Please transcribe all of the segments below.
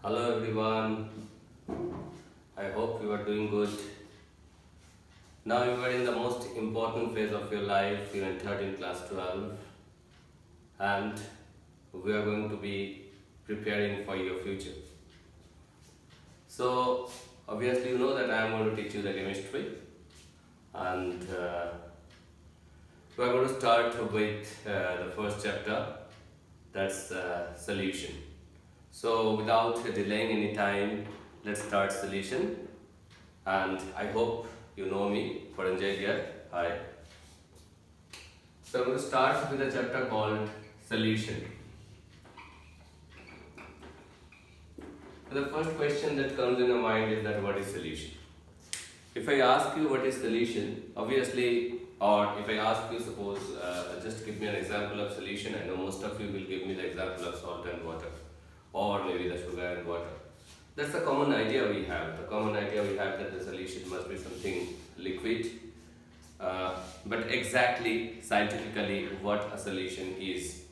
Hello everyone, I hope you are doing good. Now you are in the most important phase of your life, you entered in class 12 and we are going to be preparing for your future. So obviously you know that I am going to teach you the chemistry and we are going to start with the first chapter, that's solution. So without delaying any time, let's start solution. And I hope you know me, Paranjay here. Hi. So I'm going to start with a chapter called solution. So the first question that comes in your mind is that what is solution? If I ask you what is solution, obviously, or if I ask you, suppose, just give me an example of solution. I know most of you will give me the example of salt and water, or maybe the sugar and water. That's the common idea we have. The common idea we have that the solution must be something liquid. But exactly, scientifically, what a solution is.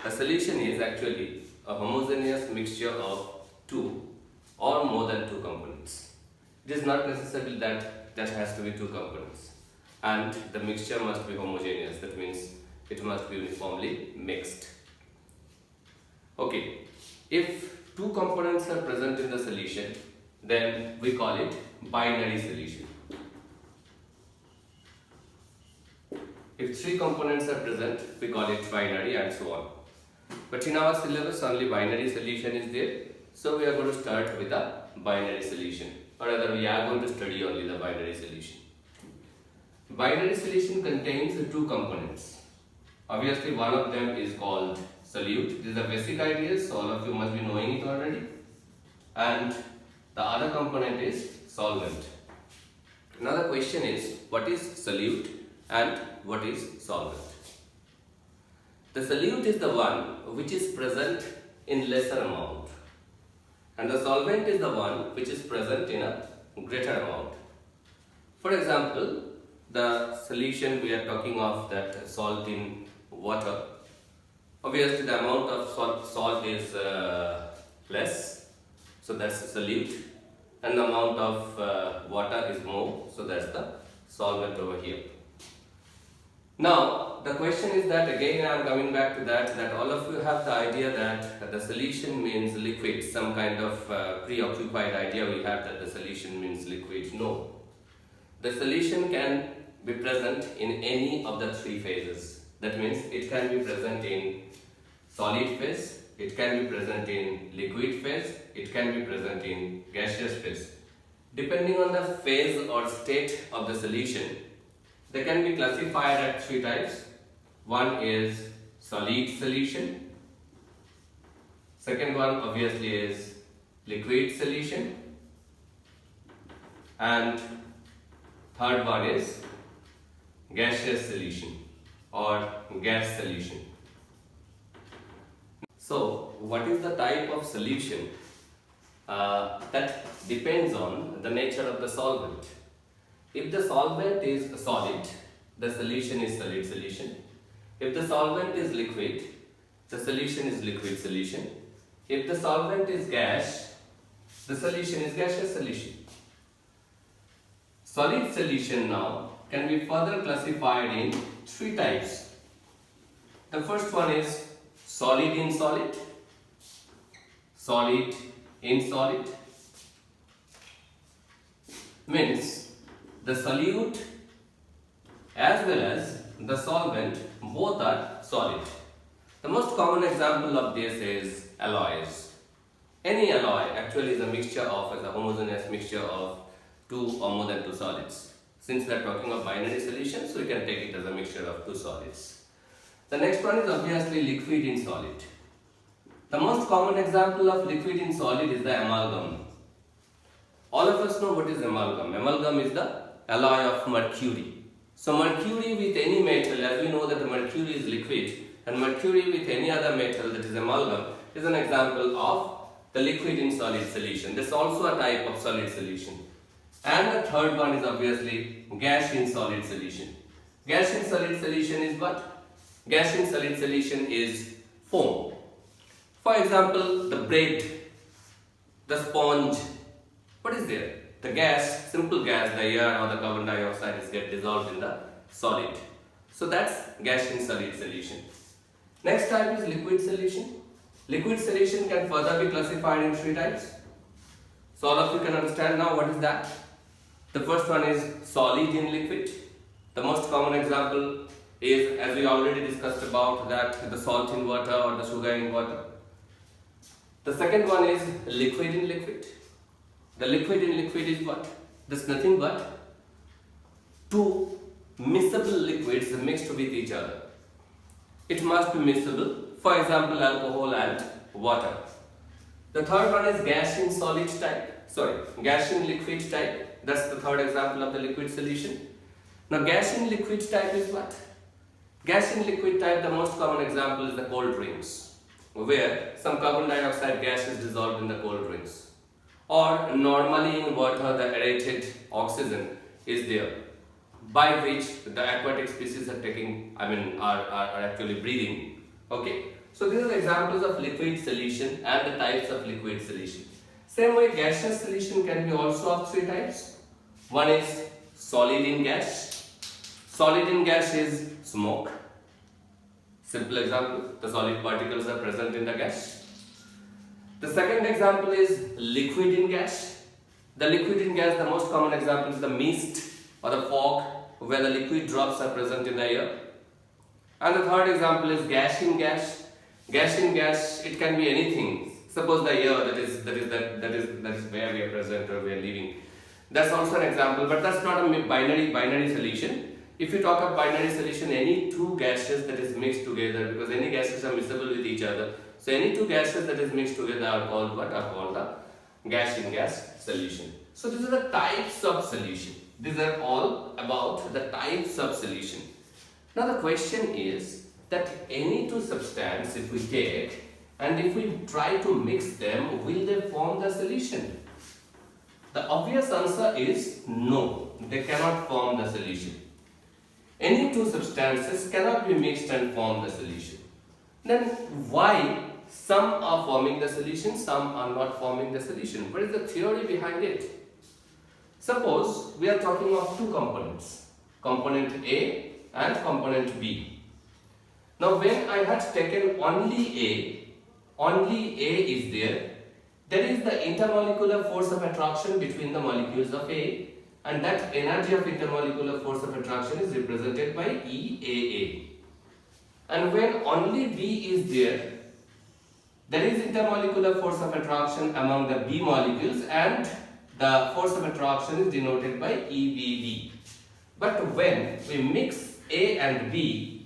A solution is actually a homogeneous mixture of two or more than two components. It is not necessarily that that has to be two components. And the mixture must be homogeneous. That means it must be uniformly mixed. Okay, if two components are present in the solution, then we call it binary solution. If three components are present, we call it binary and so on. But in our syllabus, only binary solution is there. So we are going to start with a binary solution, or rather we are going to study only the binary solution. Binary solution contains two components. Obviously, one of them is called solute. This is the basic idea, so all of you must be knowing it already. And the other component is solvent. Now the question is, what is solute and what is solvent? The solute is the one which is present in lesser amount, and the solvent is the one which is present in a greater amount. For example, the solution we are talking of, that salt in water. Obviously, the amount of salt is less, so that's the solute, and the amount of water is more, so that's the solvent over here. Now, the question is that, again I am coming back to that all of you have the idea that the solution means liquid, some kind of preoccupied idea we have that the solution means liquid. No. The solution can be present in any of the three phases. That means it can be present in solid phase, it can be present in liquid phase, it can be present in gaseous phase. Depending on the phase or state of the solution, they can be classified at three types. One is solid solution, second one obviously is liquid solution, and third one is gaseous solution or gas solution. So, what is the type of solution? That depends on the nature of the solvent. If the solvent is solid, the solution is solid solution. If the solvent is liquid, the solution is liquid solution. If the solvent is gas, the solution is gaseous solution. Solid solution now can be further classified in three types. The first one is solid in solid, solid in solid. Means the solute as well as the solvent both are solid. The most common example of this is alloys. Any alloy actually is a mixture of, is a homogeneous mixture of two or more than two solids. Since we are talking of binary solutions, so we can take it as a mixture of two solids. The next one is obviously liquid in solid. The most common example of liquid in solid is the amalgam. All of us know what is amalgam. Amalgam is the alloy of mercury. So mercury with any metal, as we know that the mercury is liquid, and mercury with any other metal, that is amalgam, is an example of the liquid in solid solution. This is also a type of solid solution. And the third one is obviously gas in solid solution. Gas in solid solution is what? Gas in solid solution is foam. For example, the bread, the sponge, what is there? The gas, simple gas, the air or the carbon dioxide is get dissolved in the solid. So that's gas in solid solution. Next type is liquid solution. Liquid solution can further be classified in three types. So all of you can understand now what is that. The first one is solid in liquid. The most common example is, as we already discussed about, that the salt in water or the sugar in water. The second one is liquid in liquid. The liquid in liquid is what? This nothing but two miscible liquids mixed with each other. It must be miscible. For example, alcohol and water. The third one is gas in solid type. Gas in liquid type. That's the third example of the liquid solution. Now, gas in liquid type is what? Gas in liquid type, the most common example is the cold drinks, where some carbon dioxide gas is dissolved in the cold drinks. Or normally in water, the aerated oxygen is there, by which the aquatic species are are actually breathing. Okay. So these are the examples of liquid solution and the types of liquid solution. Same way, gaseous solution can be also of three types. One is solid in gas. Solid in gas is smoke. Simple example, the solid particles are present in the gas. The second example is liquid in gas. The liquid in gas, the most common example is the mist or the fog, where the liquid drops are present in the air. And the third example is gas in gas. Gas in gas, it can be anything. Suppose the air that is where we are present or we are living. That's also an example, but that's not a binary solution. If you talk of binary solution, any two gases that is mixed together, because any gases are miscible with each other. So any two gases that is mixed together are called what? Are called the gas in gas solution. So these are the types of solution. These are all about the types of solution. Now the question is that any two substances, if we take and if we try to mix them, will they form the solution? The obvious answer is no, they cannot form the solution. Any two substances cannot be mixed and form the solution. Then why some are forming the solution, some are not forming the solution? What is the theory behind it? Suppose we are talking of two components, component A and component B. Now when I had taken only A is there is the intermolecular force of attraction between the molecules of A, and that energy of intermolecular force of attraction is represented by EAA. And when only B is there is intermolecular force of attraction among the B molecules, and the force of attraction is denoted by EBB. But when we mix A and B,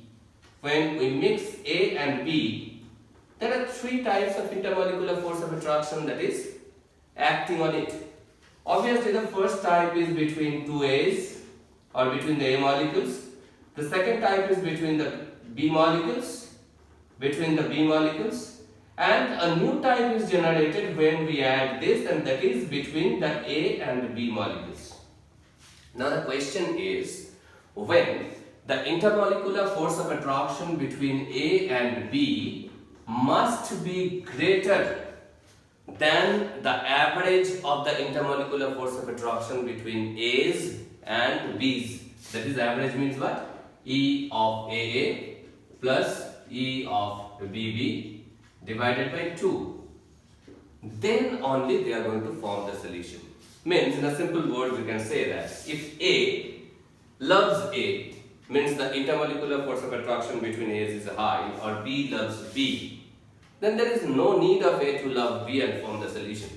there are three types of intermolecular force of attraction that is acting on it. Obviously, the first type is between two A's or between the A molecules. The second type is between the B molecules, and a new type is generated when we add this, and that is between the A and B molecules. Now the question is, when the intermolecular force of attraction between A and B must be greater than the average of the intermolecular force of attraction between A's and B's. That is, average means what? E of AA plus E of BB divided by 2. Then only they are going to form the solution. Means, in a simple word, we can say that if A loves A, means the intermolecular force of attraction between A's is high, or B loves B, then there is no need of A to love B and form the solution.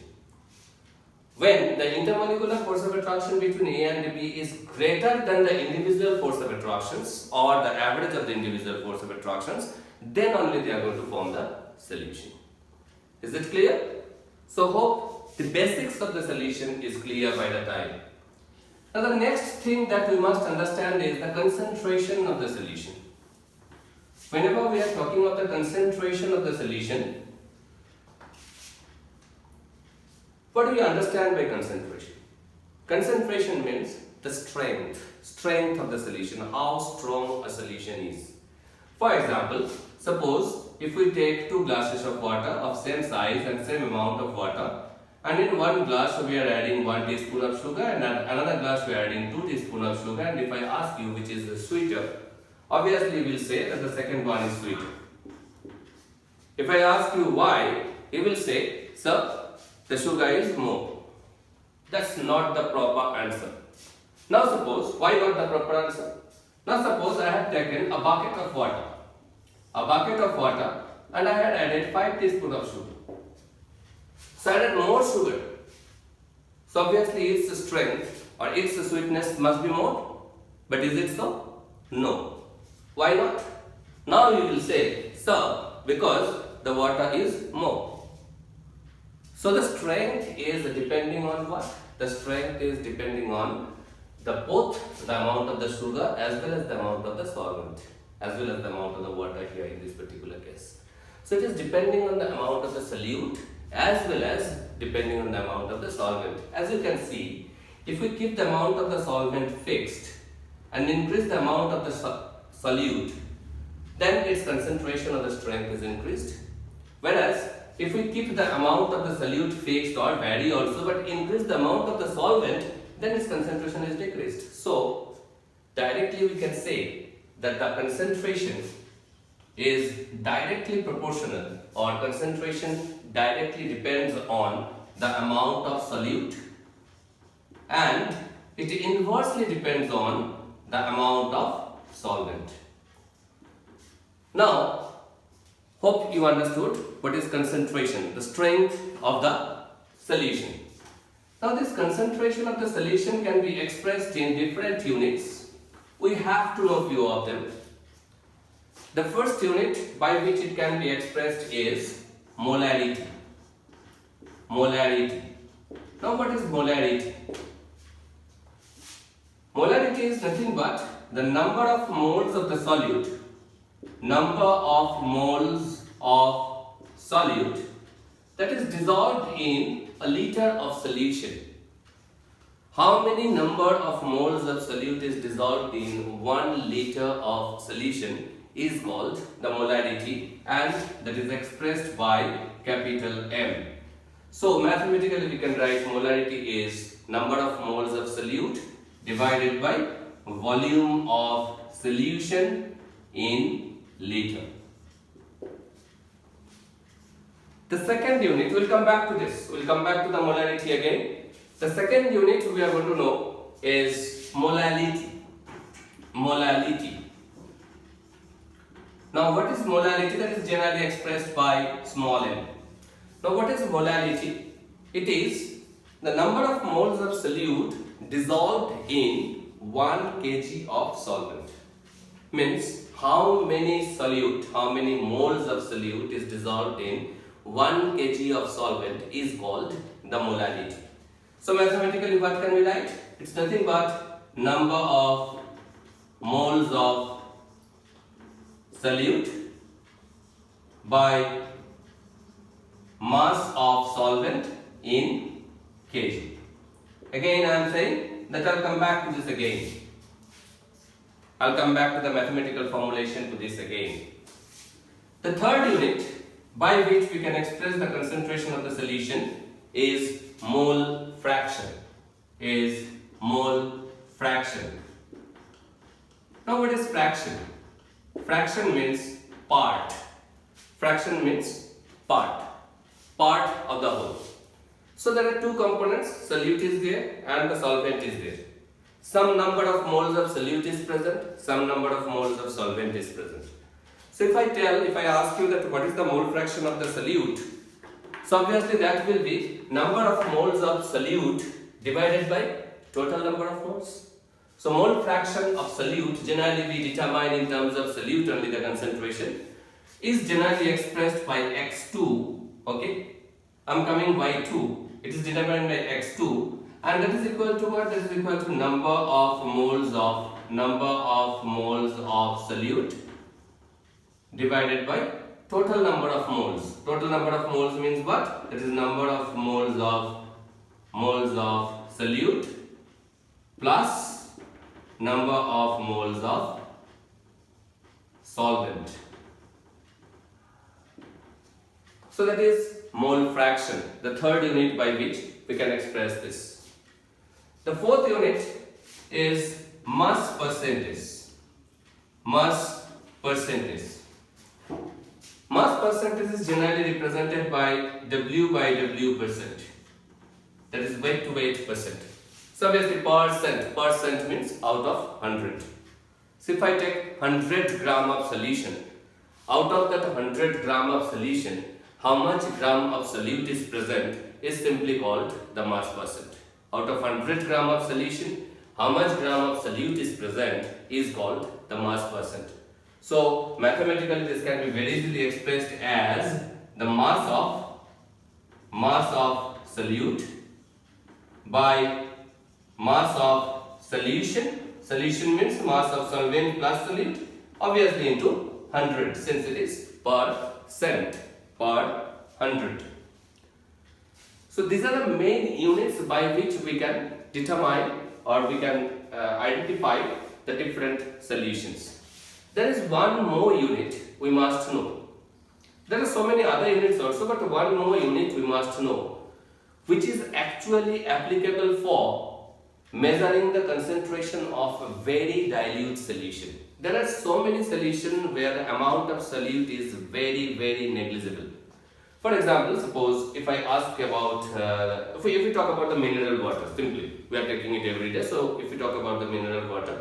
When the intermolecular force of attraction between A and B is greater than the individual force of attractions or the average of the individual force of attractions, then only they are going to form the solution. Is it clear? So hope the basics of the solution is clear by the time. Now the next thing that we must understand is the concentration of the solution. Whenever we are talking of the concentration of the solution, what do we understand by concentration? Concentration means the strength of the solution, how strong a solution is. For example, suppose if we take 2 glasses of water of same size and same amount of water, and in one glass we are adding 1 teaspoon of sugar and in another glass we are adding 2 teaspoons of sugar, and if I ask you which is the sweeter, obviously you will say that the second one is sweeter. If I ask you why, you will say, sir, the sugar is more. That's not the proper answer. Now suppose, why not the proper answer? Now suppose I have taken a bucket of water. And I had added 5 teaspoons of sugar. So I added more sugar. So obviously its strength or its sweetness must be more. But is it so? No. Why not? Now you will say, sir, because the water is more. So the strength is depending on what? The strength is depending on both the amount of the sugar as well as the amount of the solvent, as well as the amount of the water here in this particular case. So it is depending on the amount of the solute as well as depending on the amount of the solvent. As you can see, if we keep the amount of the solvent fixed and increase the amount of the solute, then its concentration or the strength is increased. Whereas if we keep the amount of the solute fixed or vary also but increase the amount of the solvent, then its concentration is decreased. So directly we can say that the concentration is directly proportional, or concentration directly depends on the amount of solute and it inversely depends on the amount of solvent. Now, hope you understood what is concentration, the strength of the solution. Now this concentration of the solution can be expressed in different units. We have to know few of them. The first unit by which it can be expressed is molarity. Molarity. Now what is molarity? Molarity is nothing but the number of moles of the solute. Number of moles of solute that is dissolved in a liter of solution. How many number of moles of solute is dissolved in 1 liter of solution is called the molarity, and that is expressed by capital M. So mathematically we can write molarity is number of moles of solute divided by volume of solution in liter. The second unit, we'll come back to this, we'll come back to the molarity again. The second unit we are going to know is molality. Molality. Now what is molality? That is generally expressed by small m. Now what is molality? It is the number of moles of solute dissolved in 1 kg of solvent. Means how many moles of solute is dissolved in 1 kg of solvent is called the molality. So mathematically what can we write? It's nothing but number of moles of solute by mass of solvent in kg. Again I am saying that I'll come back to this again. I'll come back to the mathematical formulation to this again. The third unit by which we can express the concentration of the solution is mole fraction. Now what is fraction? Fraction means part. Fraction means part of the whole. So there are two components, solute is there and the solvent is there. Some number of moles of solute is present, some number of moles of solvent is present. So if I ask you that what is the mole fraction of the solute, so obviously that will be number of moles of solute divided by total number of moles. So mole fraction of solute generally we determine in terms of solute only, the concentration is generally expressed by x2, okay, I'm coming y2, it is determined by x2, and that is equal to what? That is equal to number of moles of solute divided by total number of moles. Total number of moles means what? That is number of moles of solute plus number of moles of solvent. So that is mole fraction, the third unit by which we can express this. The fourth unit is mass percentage. Mass percentage. Mass percentage is generally represented by W by W percent. That is weight to weight percent. So obviously percent means out of 100. So if I take 100 gram of solution, out of that 100 gram of solution, how much gram of solute is present is simply called the mass percent. Out of 100 gram of solution, how much gram of solute is present is called the mass percent. So mathematically this can be very easily expressed as the mass of solute by mass of solution. Solution means mass of solvent plus solute, obviously into 100 since it is percent per 100. So these are the main units by which we can determine or we can identify the different solutions. There is one more unit we must know. There are so many other units also, but one more unit we must know, which is actually applicable for measuring the concentration of a very dilute solution. There are so many solutions where the amount of solute is very negligible. For example, suppose if I ask about, if we talk about the mineral water, simply, we are taking it every day. So if we talk about the mineral water,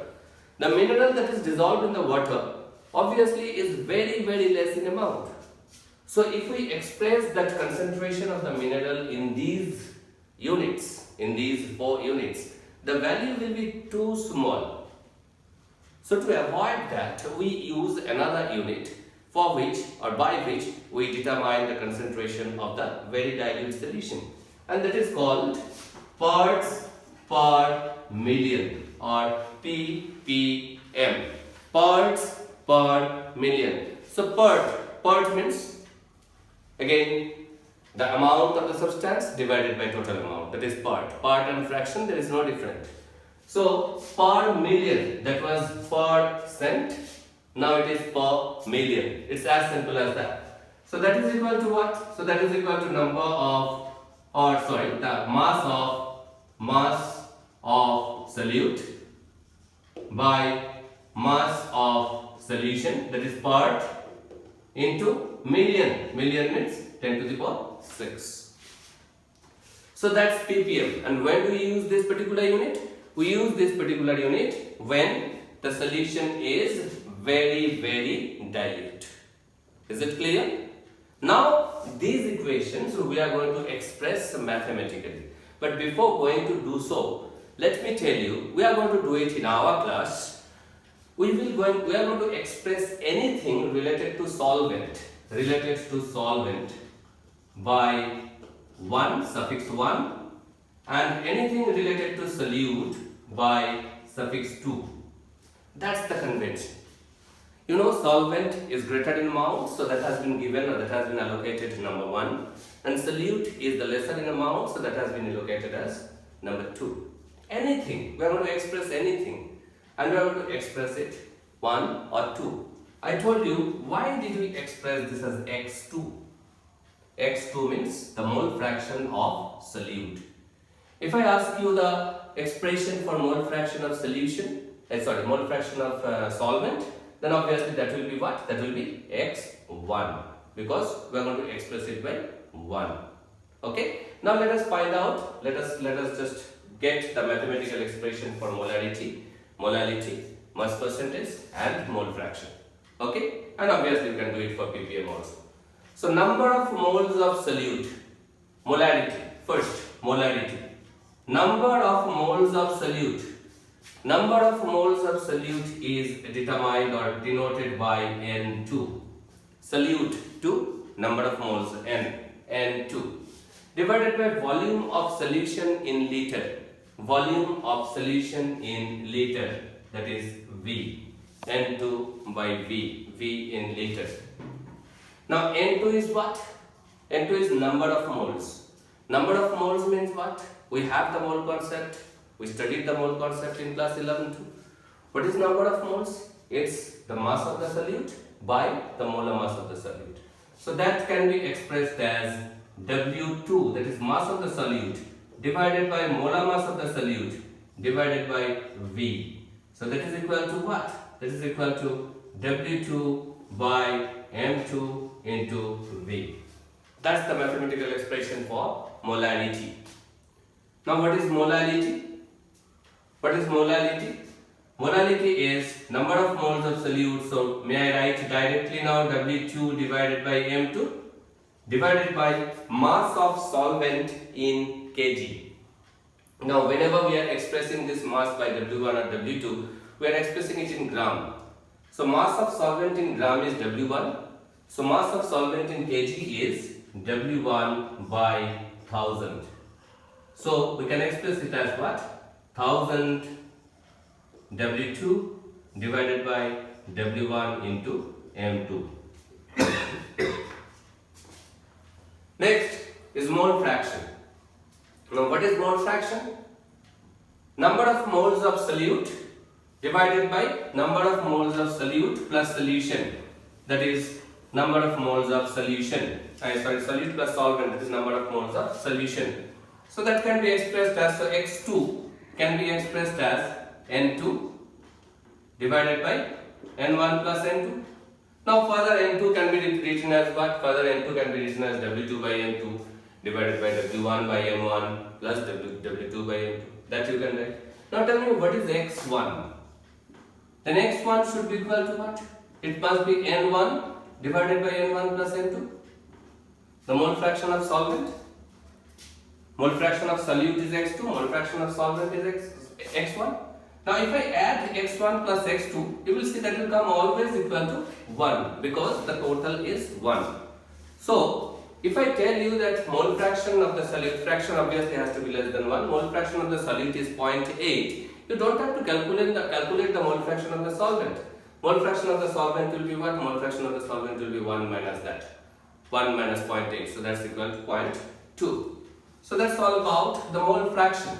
the mineral that is dissolved in the water obviously is very less in amount. So if we express that concentration of the mineral in these units, in these 4 units, the value will be too small. So to avoid that, we use another unit for which or by which we determine the concentration of the very dilute solution, and that is called parts per million or ppm. Parts per million. So part means again the amount of the substance divided by total amount, that is part. Part and fraction, there is no difference. So per million, that was percent, now it is per million. It's as simple as that. So that is equal to what? So that is equal to number of, or sorry, the mass of solute by mass of solution, that is part, into million. Million means 10 to the power 6. So that's ppm. And when do we use this particular unit? We use this particular unit when the solution is very dilute. Is it clear? Now these equations we are going to express mathematically. But before going to do so, let me tell you, we are going to do it in our class. We are going to express anything related to solvent by 1, suffix 1, and anything related to solute by suffix 2. That's the convention. You know, solvent is greater in amount, so that has been given or that has been allocated to number 1, and solute is the lesser in amount, so that has been allocated as number 2. Anything, we are going to express anything, and we are going to express it 1 or 2. I told you, why did we express this as x2? x2 means the mole fraction of solute. If I ask you the expression for mole fraction of solution, mole fraction of solvent, then obviously that will be what? That will be x1, because we are going to express it by 1. Okay? Now let us find out, let us just get the mathematical expression for molarity, mass percentage and mole fraction. Okay? And obviously we can do it for ppm also. So number of moles of solute, molarity, first molarity. Number of moles of solute. Number of moles of solute is determined or denoted by N2. Solute 2, number of moles N2. Divided by volume of solution in liter. Volume of solution in liter, that is V. N2 by V. V in liter. Now N2 is what? N2 is number of moles. Number of moles means what? We have the mole concept. We studied the mole concept in class 11 too. What is number of moles? It's the mass of the solute by the molar mass of the solute. So that can be expressed as W2, that is mass of the solute, divided by molar mass of the solute divided by V. So that is equal to what? That is equal to W2 by M2 into V. That's the mathematical expression for molarity. Now what is molarity? What is molarity? Molarity is number of moles of solute. So may I write directly now W2 divided by M2 divided by mass of solvent in kg. Now whenever we are expressing this mass by W1 or W2, we are expressing it in gram. So mass of solvent in gram is W1. So mass of solvent in kg is W1 by 1000. So we can express it as what? 1000 W2 divided by W1 into M2. Next is mole fraction. Now what is mole fraction? Number of moles of solute divided by number of moles of solute plus solution. That is number of moles of solution. Solute plus solvent, that is number of moles of solution. So that can be expressed as, so X2 can be expressed as N2 divided by N1 plus N2. Now further N2 can be written as what? Further N2 can be written as W2 by M2 divided by W1 by M1 plus W2 by M2. That you can write. Now tell me, what is X1? Then X1 should be equal to what? It must be N1 divided by N1 plus N2. The mole fraction of solvent. Mole fraction of solute is X2, mole fraction of solvent is X1. Now if I add X1 plus X2, you will see that will come always equal to 1 because the total is 1. So if I tell you that mole fraction of the solute, fraction obviously has to be less than 1, mole fraction of the solute is 0.8, you don't have to calculate the mole fraction of the solvent. Mole fraction of the solvent will be what? Mole fraction of the solvent will be 1 minus that. 1 minus 0.8, so that's equal to 0.2. So that's all about the mole fraction.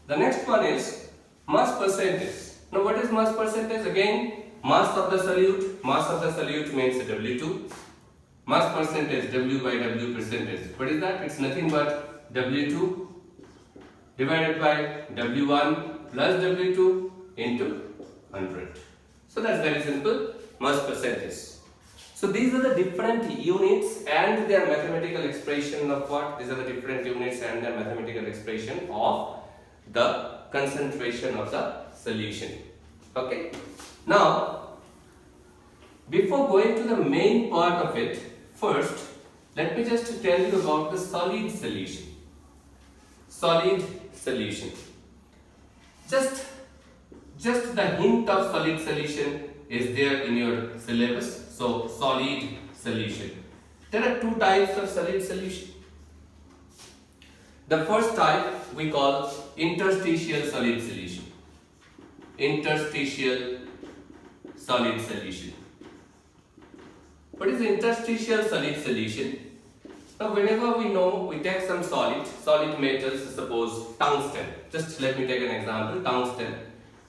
The next one is mass percentage. Now what is mass percentage? Again, mass of the solute. Mass of the solute means W2. Mass percentage, W by W percentage. What is that? It's nothing but W2 divided by W1 plus W2 into 100. So that's very simple, mass percentage. So these are the different units and their mathematical expression of what? These are the different units and their mathematical expression of the concentration of the solution. Okay. Now, before going to the main part of it, first let me just tell you about the solid solution. Solid solution. Just the hint of solid solution is there in your syllabus. So solid solution. There are two types of solid solution. The first type we call interstitial solid solution. Interstitial solid solution. What is interstitial solid solution? Now whenever we take some solid metals, suppose tungsten. Just let me take an example, tungsten.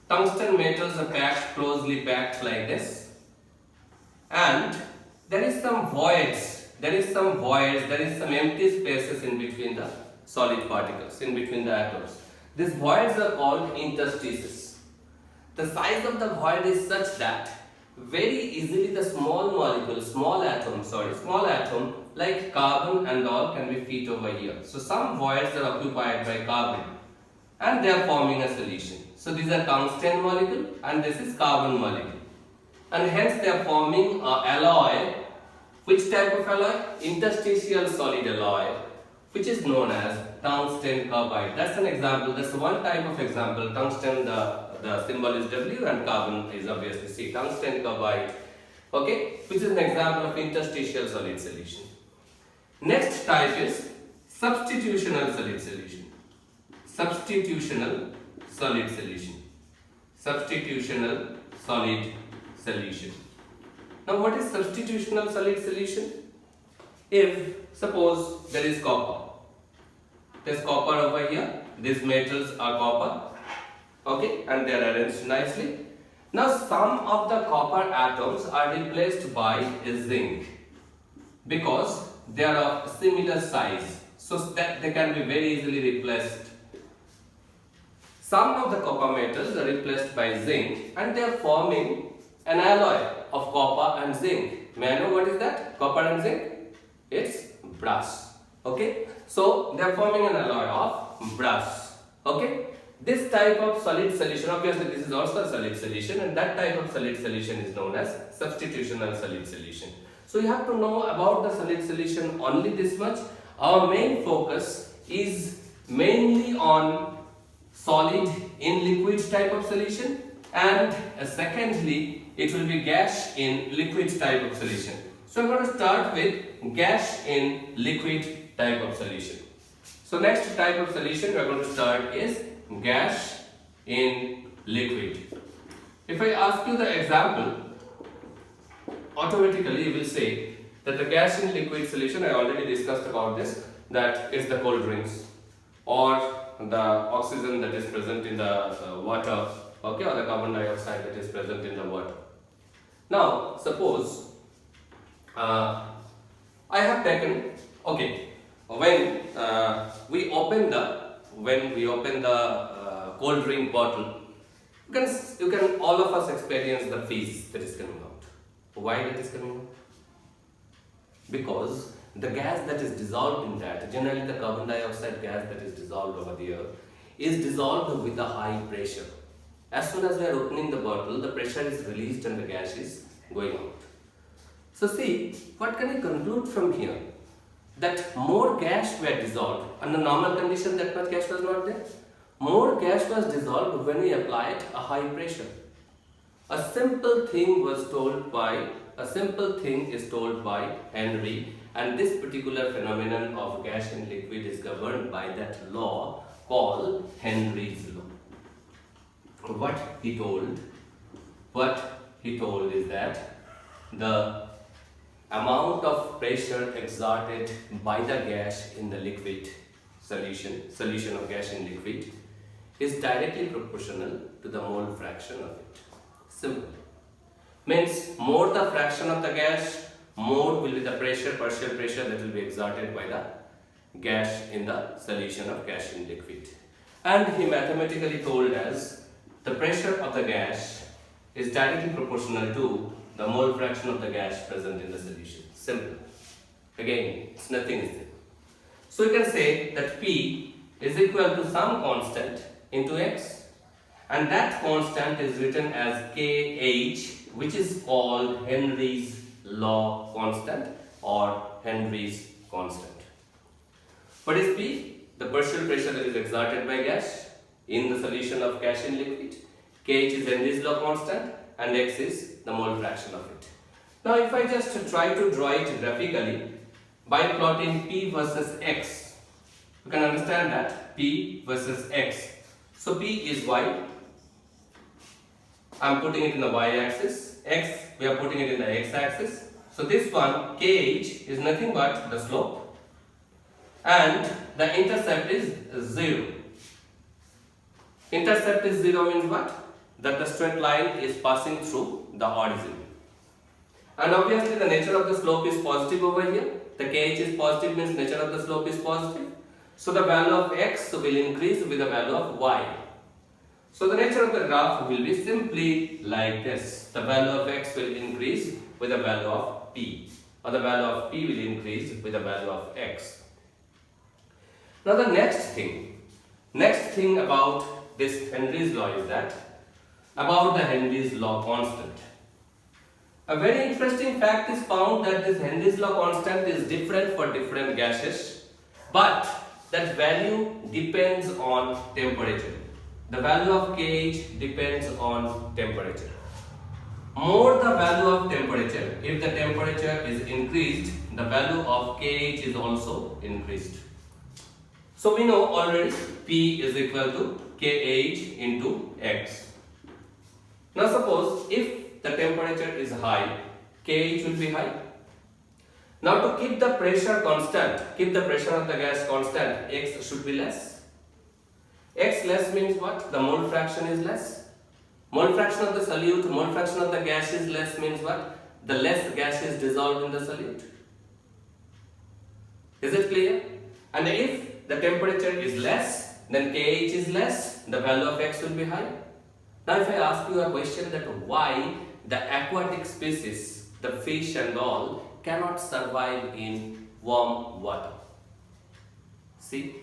Tungsten metals are closely packed like this. And there is some voids, there is some empty spaces in between the solid particles, in between the atoms. These voids are called interstices. The size of the void is such that very easily the small atom like carbon and all can be fit over here. So some voids are occupied by carbon and they are forming a solution. So these are tungsten molecule and this is carbon molecule. And hence they are forming an alloy. Which type of alloy? Interstitial solid alloy, which is known as tungsten carbide. That's an example. That's one type of example. Tungsten, the symbol is W and carbon is obviously C. Tungsten carbide. Okay, which is an example of interstitial solid solution. Next type is substitutional solid solution. Substitutional solid solution. Substitutional solid solution. Now what is substitutional solid solution? If suppose there is copper. There's copper over here. These metals are copper. Okay, and they are arranged nicely. Now some of the copper atoms are replaced by a zinc. because they are of similar size, so that they can be very easily replaced. Some of the copper metals are replaced by zinc and they are forming an alloy of copper and zinc. May I know what is that? Copper and zinc? It's brass. Okay, so they are forming an alloy of brass. Okay, this type of solid solution, obviously this is also a solid solution, and that type of solid solution is known as substitutional solid solution. So you have to know about the solid solution only this much. Our main focus is mainly on solid in liquid type of solution, and secondly it will be gas in liquid type of solution. So I'm going to start with gas in liquid type of solution. So next type of solution we are going to start is gas in liquid. If I ask you the example, automatically you will say that the gas in liquid solution, I already discussed about this, that is the cold drinks or the oxygen that is present in the water, okay, or the carbon dioxide that is present in the water. Now suppose I have taken, okay, when we open the cold drink bottle, you can all of us experience the fizz that is coming out. Why that is coming out? Because the gas that is dissolved in that, generally the carbon dioxide gas that is dissolved over there, is dissolved with a high pressure. As soon as we are opening the bottle, the pressure is released and the gas is going out. So see, what can I conclude from here? That more gas were dissolved. Under normal condition, that much gas was not there. More gas was dissolved when we applied a high pressure. A simple thing is told by Henry, and this particular phenomenon of gas and liquid is governed by that law called Henry's law. What he told is that the amount of pressure exerted by the gas in the liquid solution of gas in liquid is directly proportional to the mole fraction of it. Simple. Means more the fraction of the gas, more will be the partial pressure that will be exerted by the gas in the solution of gas in liquid. And he mathematically told us the pressure of the gas is directly proportional to the mole fraction of the gas present in the solution. Simple. Again, it's nothing is there. So you can say that P is equal to some constant into X, and that constant is written as KH, which is called Henry's law constant or Henry's constant. What is P? The partial pressure that is exerted by gas in the solution of gas in liquid. KH is Henry's law constant and X is the mole fraction of it. Now if I just try to draw it graphically by plotting P versus X, you can understand that P versus X. So P is Y, I am putting it in the Y axis, X we are putting it in the X axis. So this one KH is nothing but the slope and the intercept is 0. Intercept is 0 means what? That the straight line is passing through the origin. And obviously the nature of the slope is positive over here. The KH is positive means nature of the slope is positive. So the value of X will increase with the value of Y. So the nature of the graph will be simply like this. The value of X will increase with the value of P, or the value of P will increase with the value of X. Now the next thing about this Henry's law is that about the Henry's law constant. A very interesting fact is found that this Henry's law constant is different for different gases, but that value depends on temperature. The value of KH depends on temperature. More the value of temperature, if the temperature is increased, the value of KH is also increased. So we know already P is equal to KH into X. Now suppose if the temperature is high, KH will be high. Now to keep the pressure constant, keep the pressure of the gas constant, X should be less. X less means what? The mole fraction is less. Mole fraction of the solute, mole fraction of the gas is less means what? The less gas is dissolved in the solute. Is it clear? And if the temperature is less, then KH is less, the value of X will be high. Now if I ask you a question that why the aquatic species, the fish and all, cannot survive in warm water. See,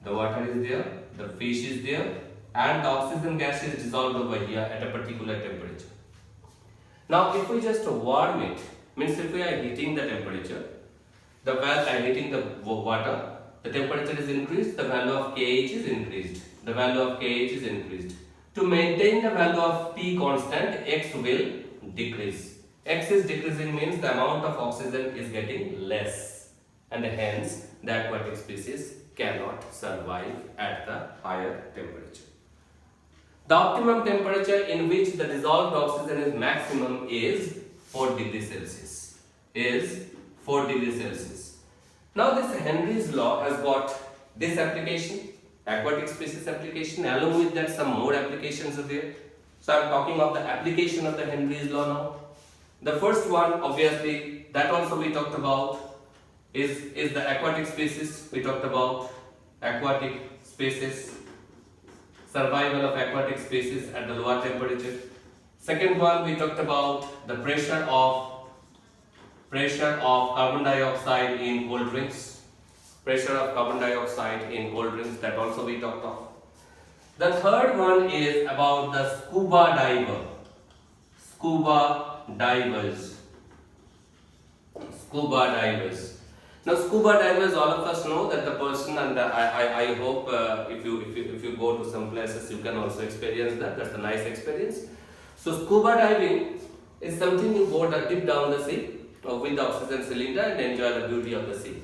the water is there, the fish is there, and the oxygen gas is dissolved over here at a particular temperature. Now if we just warm it, means if we are heating the temperature, the value are heating the water, the temperature is increased, the value of KH is increased. The value of KH is increased. To maintain the value of T constant, X will decrease. X is decreasing means the amount of oxygen is getting less, and hence the aquatic species cannot survive at the higher temperature. The optimum temperature in which the dissolved oxygen is maximum is 4 degrees Celsius. Is 4 degrees Celsius. Now this Henry's law has got this application, aquatic species application, along with that some more applications are there. So I am talking of the application of the Henry's law now. The first one, obviously, that also we talked about is the aquatic species. We talked about aquatic species, survival of aquatic species at the lower temperature. Second one, we talked about the pressure of carbon dioxide in cold drinks. Pressure of carbon dioxide in cold drinks, that also we talked of. The third one is about the scuba diver. Scuba divers. Scuba divers. Now scuba divers, all of us know that the person, and I hope if you go to some places you can also experience that. That's a nice experience. So scuba diving is something you go deep down the sea with the oxygen cylinder and enjoy the beauty of the sea.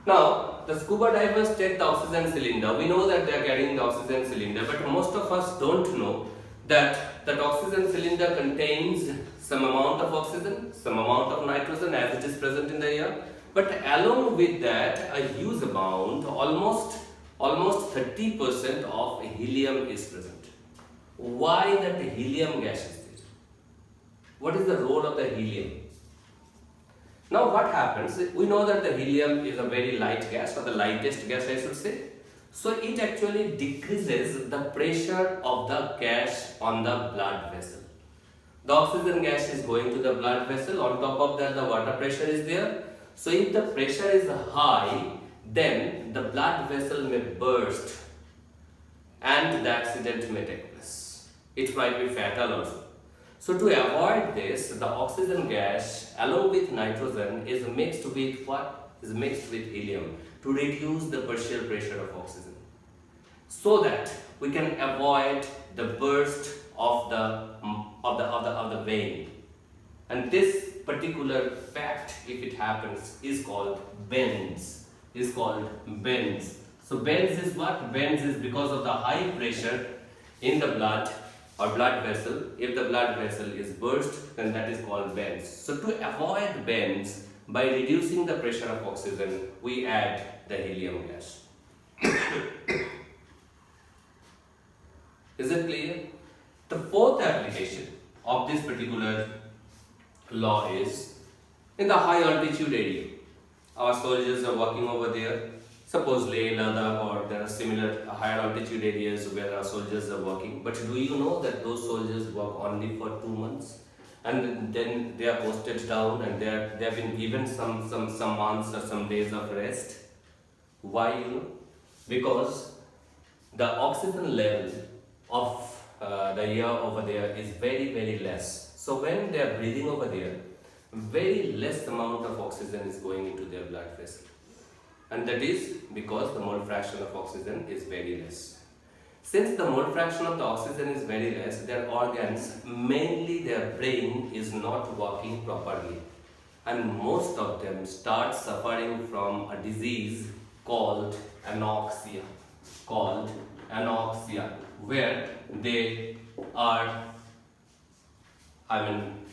Now, the scuba divers take the oxygen cylinder. We know that they are carrying the oxygen cylinder, but most of us don't know that that oxygen cylinder contains some amount of oxygen, some amount of nitrogen as it is present in the air. But along with that, a huge amount, almost 30% of helium is present. Why that helium gas is there? What is the role of the helium? Now what happens, we know that the helium is a very light gas, or the lightest gas I should say. So it actually decreases the pressure of the gas on the blood vessel. The oxygen gas is going to the blood vessel, on top of that the water pressure is there. So if the pressure is high, then the blood vessel may burst and the accident may take place. It might be fatal also. So to avoid this, the oxygen gas along with nitrogen is mixed with what? Is mixed with helium to reduce the partial pressure of oxygen, so that we can avoid the burst of the vein. And this particular fact, if it happens, is called bends. So bends is what? Bends is because of the high pressure in the blood or blood vessel. If the blood vessel is burst, then that is called bends. So to avoid bends, by reducing the pressure of oxygen, we add the helium gas. Is it clear? The fourth application of this particular law is in the high altitude area. Our soldiers are working over there. Suppose Leh, Ladakh, or there are similar higher altitude areas where our soldiers are working. But do you know that those soldiers work only for 2 months, and then they are posted down and they have been given some months or some days of rest? Why, you know? Because the oxygen level of the air over there is very, very less. So when they are breathing over there, very less amount of oxygen is going into their blood vessel. And that is because the mole fraction of oxygen is very less. Since the mole fraction of the oxygen is very less, their organs, mainly their brain, is not working properly. And most of them start suffering from a disease called anoxia. Where they are,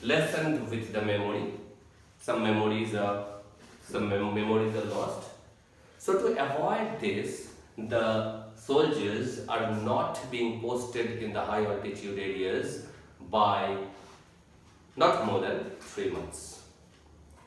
lessened with the memory. Some memories are lost. So to avoid this, the soldiers are not being posted in the high altitude areas by not more than 3 months.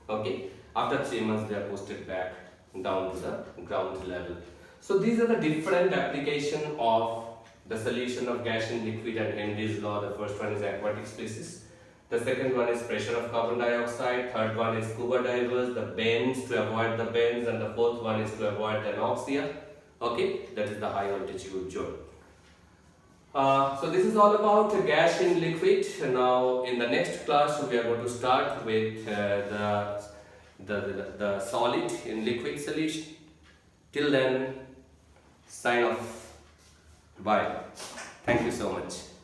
Okay, After 3 months, they are posted back down to the ground level. So these are the different application of the solution of gas in liquid and Henry's law. The first one is aquatic species. The second one is pressure of carbon dioxide. Third one is scuba divers, the bends, to avoid the bends, and the fourth one is to avoid the anoxia. Okay, that is the high altitude zone. So this is all about gas in liquid. Now in the next class we are going to start with the solid in liquid solution. Till then, sign off. Bye. Thank you so much.